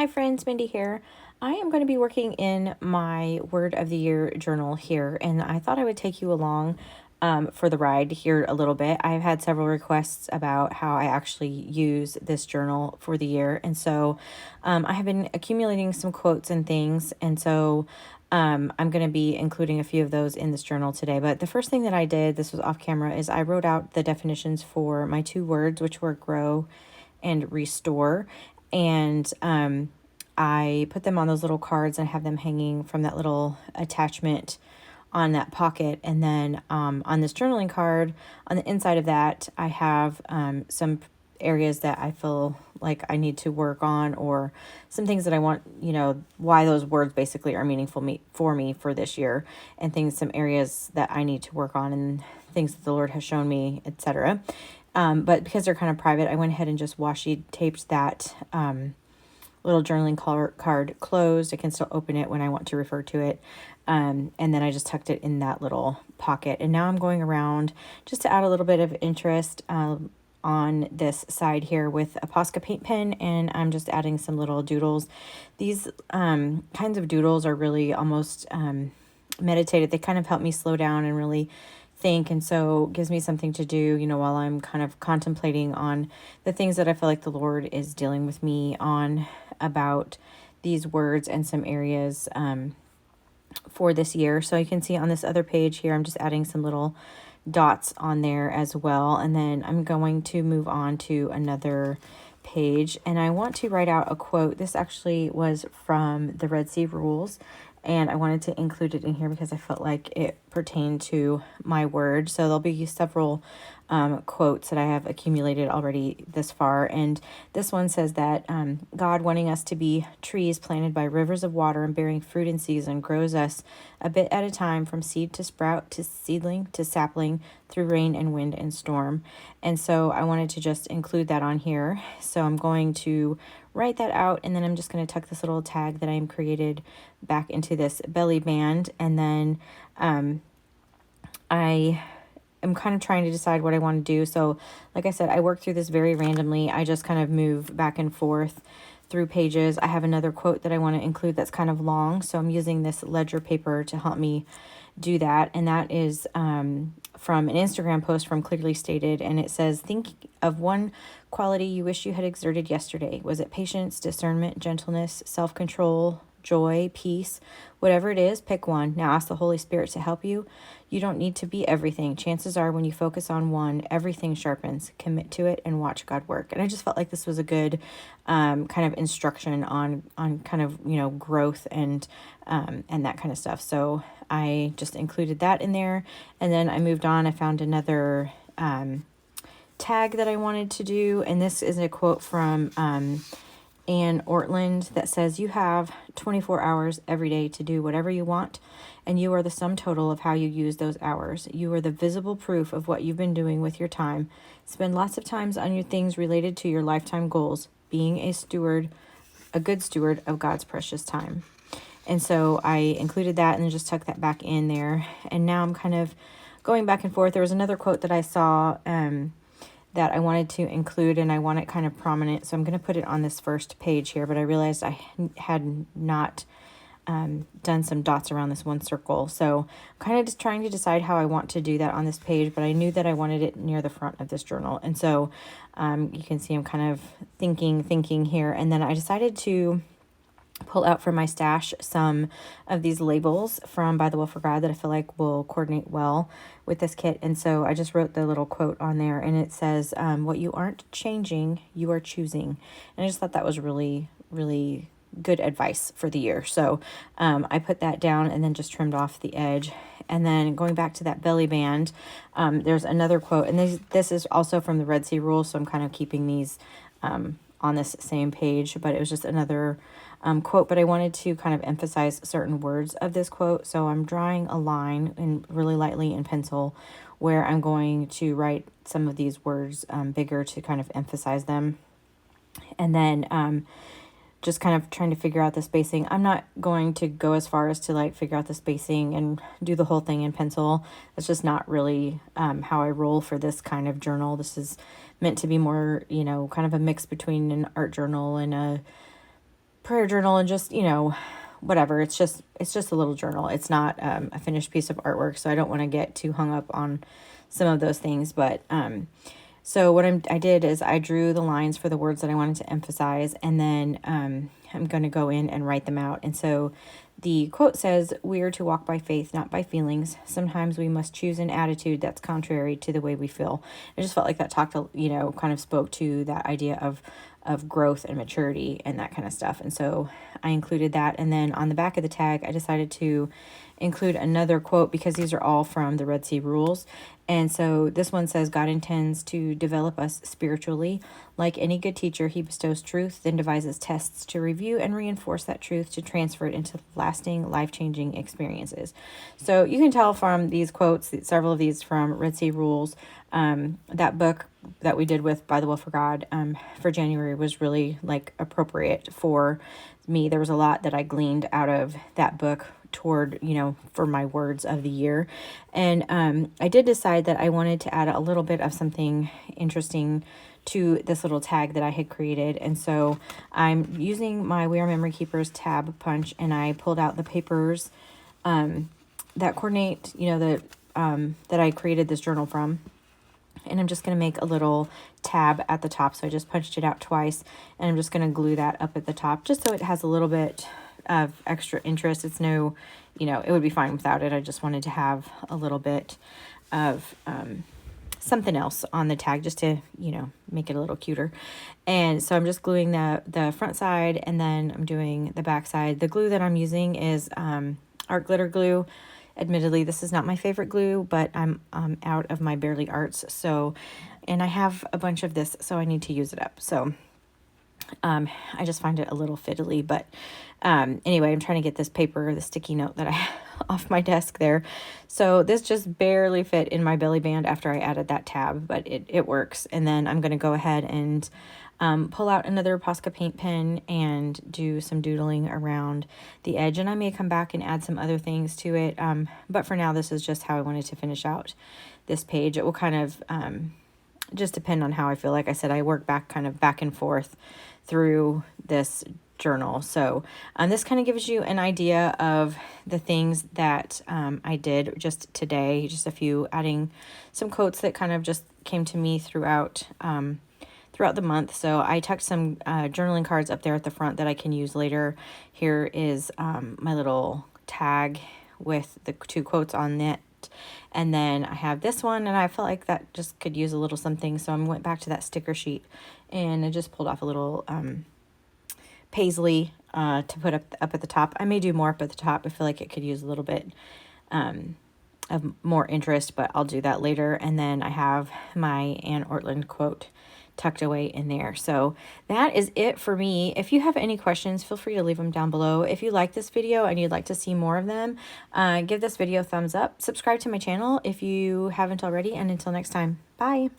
Hi friends, Mindy here. I am going to be working in my Word of the Year journal here, and I thought I would take you along for the ride here a little bit. I've had several requests about how I actually use this journal for the year, and so I have been accumulating some quotes and things, and so I'm going to be including a few of those in this journal today. But the first thing that I did, this was off camera, is I wrote out the definitions for my two words, which were grow and restore. And I put them on those little cards and have them hanging from that little attachment on that pocket. And then on this journaling card, on the inside of that, I have some areas that I feel like I need to work on, or some things that I want, why those words basically are meaningful for me for this year, and things, some areas that I need to work on, and things that the Lord has shown me, etc. But because they're kind of private, I went ahead and just washi taped that little journaling card closed. I can still open it when I want to refer to it. And then I just tucked it in that little pocket. And now I'm going around just to add a little bit of interest on this side here with a Posca paint pen, and I'm just adding some little doodles. These kinds of doodles are really almost meditative. They kind of help me slow down and really think, and so gives me something to do, while I'm kind of contemplating on the things that I feel like the Lord is dealing with me on about these words and some areas for this year. So you can see on this other page here, I'm just adding some little dots on there as well. And then I'm going to move on to another page, and I want to write out a quote. This actually was from the Red Sea Rules, and I wanted to include it in here because I felt like it pertained to my word. So there'll be several quotes that I have accumulated already this far. And this one says that God, wanting us to be trees planted by rivers of water and bearing fruit in season, grows us a bit at a time, from seed to sprout to seedling to sapling, through rain and wind and storm. And so I wanted to just include that on here. So I'm going to write that out, and then I'm just going to tuck this little tag that I created back into this belly band. And then I am kind of trying to decide what I want to do. So like I said, I work through this very randomly. I just kind of move back and forth through pages. I have another quote that I want to include that's kind of long, so I'm using this ledger paper to help me do that. And that is from an Instagram post from Clearly Stated, and it says, think of one quality you wish you had exerted yesterday. Was it patience, discernment, gentleness, self-control, joy, peace? Whatever it is, pick one. Now ask the Holy Spirit to help you. You don't need to be everything. Chances are when you focus on one, everything sharpens. Commit to it and watch God work. And I just felt like this was a good kind of instruction on kind of, growth and that kind of stuff. So I just included that in there. And then I moved on. I found another tag that I wanted to do. And this is a quote from Anne Ortland that says, you have 24 hours every day to do whatever you want, and you are the sum total of how you use those hours. You are the visible proof of what you've been doing with your time. Spend lots of times on your things related to your lifetime goals, being a good steward of God's precious time. And so I included that and then just tucked that back in there. And now I'm kind of going back and forth. There was another quote that I saw that I wanted to include, and I want it kind of prominent. So I'm going to put it on this first page here, but I realized I had not done some dots around this one circle. So I'm kind of just trying to decide how I want to do that on this page, but I knew that I wanted it near the front of this journal. And so you can see I'm kind of thinking here. And then I decided to pull out from my stash some of these labels from By the Will for God that I feel like will coordinate well with this kit. And so I just wrote the little quote on there, and it says, what you aren't changing, you are choosing. And I just thought that was really, really good advice for the year. So I put that down and then just trimmed off the edge. And then going back to that belly band, there's another quote, and this is also from the Red Sea Rules, so I'm kind of keeping these on this same page, but it was just another quote, but I wanted to kind of emphasize certain words of this quote. So I'm drawing a line in really lightly in pencil where I'm going to write some of these words bigger to kind of emphasize them. And then just kind of trying to figure out the spacing. I'm not going to go as far as to like figure out the spacing and do the whole thing in pencil. That's just not really how I roll for this kind of journal. This is meant to be more, kind of a mix between an art journal and a prayer journal and just, you know, whatever. It's just a little journal. It's not a finished piece of artwork, so I don't want to get too hung up on some of those things. But so what I did is I drew the lines for the words that I wanted to emphasize, and then I'm going to go in and write them out. And so the quote says, "We are to walk by faith, not by feelings. Sometimes we must choose an attitude that's contrary to the way we feel." I just felt like that talked, you know, kind of spoke to that idea of growth and maturity and that kind of stuff. And so I included that. And then on the back of the tag, I decided to include another quote because these are all from the Red Sea Rules. And so this one says, "God intends to develop us spiritually. Like any good teacher, he bestows truth, then devises tests to review and reinforce that truth to transfer it into lasting, life-changing experiences." So you can tell from these quotes, several of these from Red Sea Rules, that book that we did with By the Will for God for January was really like appropriate for me. There was a lot that I gleaned out of that book toward, you know, for my words of the year. And I did decide that I wanted to add a little bit of something interesting to this little tag that I had created. And so I'm using my We Are Memory Keepers tab punch, and I pulled out the papers that coordinate, you know, that I created this journal from. And I'm just going to make a little tab at the top. So I just punched it out twice, and I'm just going to glue that up at the top just so it has a little bit of extra interest. It's no, you know, it would be fine without it. I just wanted to have a little bit of something else on the tag just to, you know, make it a little cuter. And so I'm just gluing the front side, and then I'm doing the back side. The glue that I'm using is Art Glitter Glue. Admittedly, this is not my favorite glue, but I'm out of my Bearly Arts. So, and I have a bunch of this, so I need to use it up. So I just find it a little fiddly, but anyway, I'm trying to get this paper, the sticky note that I off my desk there. So this just barely fit in my belly band after I added that tab, but it works. And then I'm going to go ahead and pull out another Posca paint pen and do some doodling around the edge. And I may come back and add some other things to it. But for now, this is just how I wanted to finish out this page. It will kind of just depend on how I feel. Like I said, I work back and forth through this journal. So this kind of gives you an idea of the things that I did just today, just a few, adding some quotes that kind of just came to me throughout the month. So I tucked some journaling cards up there at the front that I can use later. Here is my little tag with the 2 quotes on it. And then I have this one, and I felt like that just could use a little something. So I went back to that sticker sheet, and I just pulled off a little paisley to put up at the top. I may do more up at the top. I feel like it could use a little bit of more interest, but I'll do that later. And then I have my Anne Ortland quote tucked away in there. So that is it for me. If you have any questions, feel free to leave them down below. If you like this video and you'd like to see more of them, give this video a thumbs up. Subscribe to my channel if you haven't already. And until next time, bye.